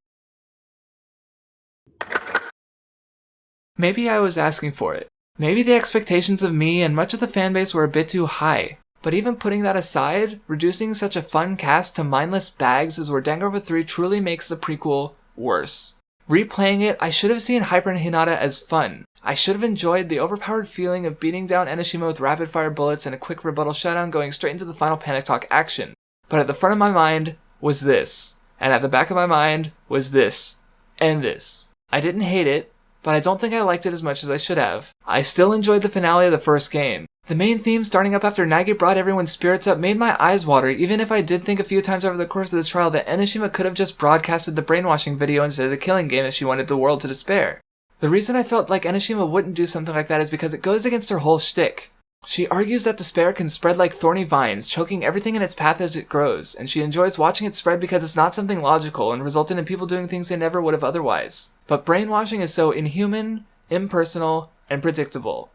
Maybe I was asking for it. Maybe the expectations of me and much of the fanbase were a bit too high. But even putting that aside, reducing such a fun cast to mindless bags is where Danganronpa 3 truly makes the prequel worse. Replaying it, I should have seen Hyper and Hinata as fun. I should have enjoyed the overpowered feeling of beating down Enoshima with rapid-fire bullets and a quick rebuttal shutdown going straight into the final panic talk action. But at the front of my mind was this, and at the back of my mind was this, and this. I didn't hate it, but I don't think I liked it as much as I should have. I still enjoyed the finale of the first game. The main theme starting up after Naegi brought everyone's spirits up made my eyes water, even if I did think a few times over the course of the trial that Enoshima could have just broadcasted the brainwashing video instead of the killing game if she wanted the world to despair. The reason I felt like Enoshima wouldn't do something like that is because it goes against her whole shtick. She argues that despair can spread like thorny vines, choking everything in its path as it grows, and she enjoys watching it spread because it's not something logical and resulted in people doing things they never would have otherwise. But brainwashing is so inhuman, impersonal, and predictable.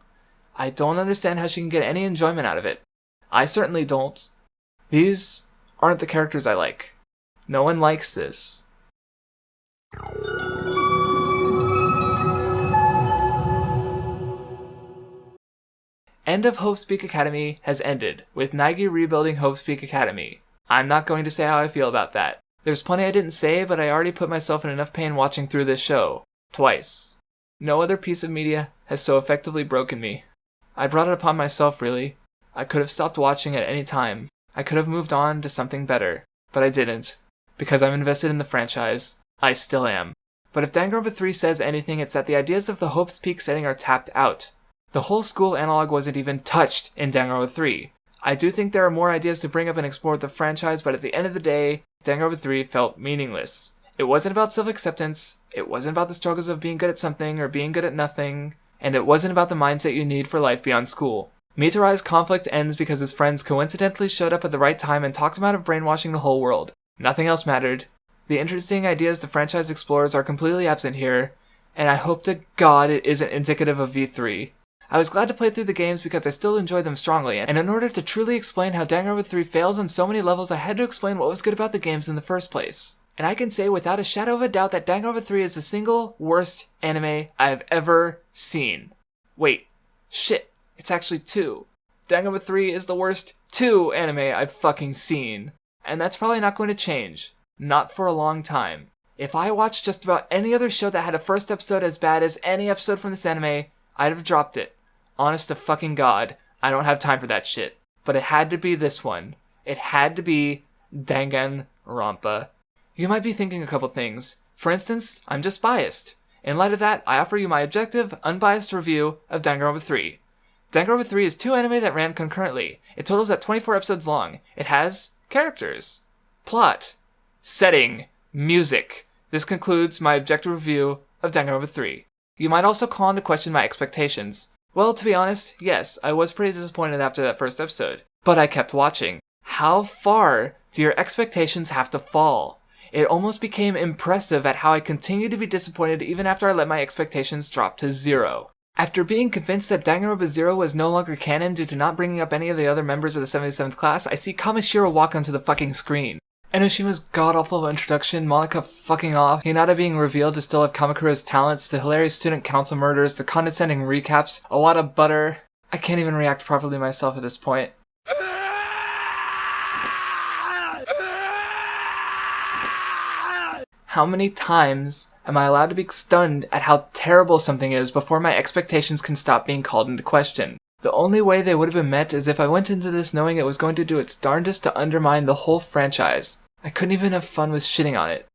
I don't understand how she can get any enjoyment out of it. I certainly don't. These aren't the characters I like. No one likes this. End of Hope's Peak Academy has ended, with Naegi rebuilding Hope's Peak Academy. I'm not going to say how I feel about that. There's plenty I didn't say, but I already put myself in enough pain watching through this show. Twice. No other piece of media has so effectively broken me. I brought it upon myself, really. I could have stopped watching at any time. I could have moved on to something better. But I didn't. Because I'm invested in the franchise. I still am. But if Danganronpa 3 says anything, it's that the ideas of the Hope's Peak setting are tapped out. The whole school analog wasn't even touched in Danganronpa 3. I do think there are more ideas to bring up and explore with the franchise, but at the end of the day, Danganronpa 3 felt meaningless. It wasn't about self-acceptance, it wasn't about the struggles of being good at something or being good at nothing, and it wasn't about the mindset you need for life beyond school. Mitarai's conflict ends because his friends coincidentally showed up at the right time and talked him out of brainwashing the whole world. Nothing else mattered. The interesting ideas the franchise explores are completely absent here, and I hope to God it isn't indicative of V3. I was glad to play through the games because I still enjoy them strongly, and in order to truly explain how Danganronpa 3 fails on so many levels, I had to explain what was good about the games in the first place. And I can say without a shadow of a doubt that Danganronpa 3 is the single worst anime I've ever seen. Wait, shit, it's actually 2. Danganronpa 3 is the worst 2 anime I've fucking seen. And that's probably not going to change. Not for a long time. If I watched just about any other show that had a first episode as bad as any episode from this anime, I'd have dropped it. Honest to fucking God, I don't have time for that shit. But it had to be this one. It had to be Danganronpa. You might be thinking a couple things. For instance, I'm just biased. In light of that, I offer you my objective, unbiased review of Danganronpa 3. Danganronpa 3 is 2 anime that ran concurrently. It totals at 24 episodes long. It has characters, plot, setting, music. This concludes my objective review of Danganronpa 3. You might also call into question my expectations. Well, to be honest, yes, I was pretty disappointed after that first episode. But I kept watching. How far do your expectations have to fall? It almost became impressive at how I continued to be disappointed even after I let my expectations drop to 0. After being convinced that Danganronpa 0 was no longer canon due to not bringing up any of the other members of the 77th class, I see Kamishiro walk onto the fucking screen. Enoshima's god-awful introduction, Monica fucking off, Hinata being revealed to still have Kamakura's talents, the hilarious student council murders, the condescending recaps, a lot of butter. I can't even react properly myself at this point. How many times am I allowed to be stunned at how terrible something is before my expectations can stop being called into question? The only way they would have been met is if I went into this knowing it was going to do its darndest to undermine the whole franchise. I couldn't even have fun with shitting on it.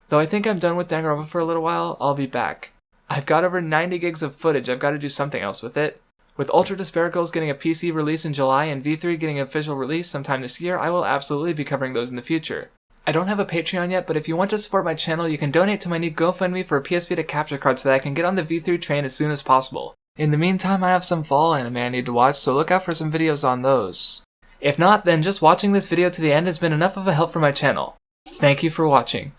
Though I think I'm done with Danganronpa for a little while, I'll be back. I've got over 90 gigs of footage, I've got to do something else with it. With Ultra Despair Girls getting a PC release in July and V3 getting an official release sometime this year, I will absolutely be covering those in the future. I don't have a Patreon yet, but if you want to support my channel, you can donate to my new GoFundMe for a PS Vita capture card so that I can get on the V3 train as soon as possible. In the meantime, I have some fall anime I need to watch, so look out for some videos on those. If not, then just watching this video to the end has been enough of a help for my channel. Thank you for watching.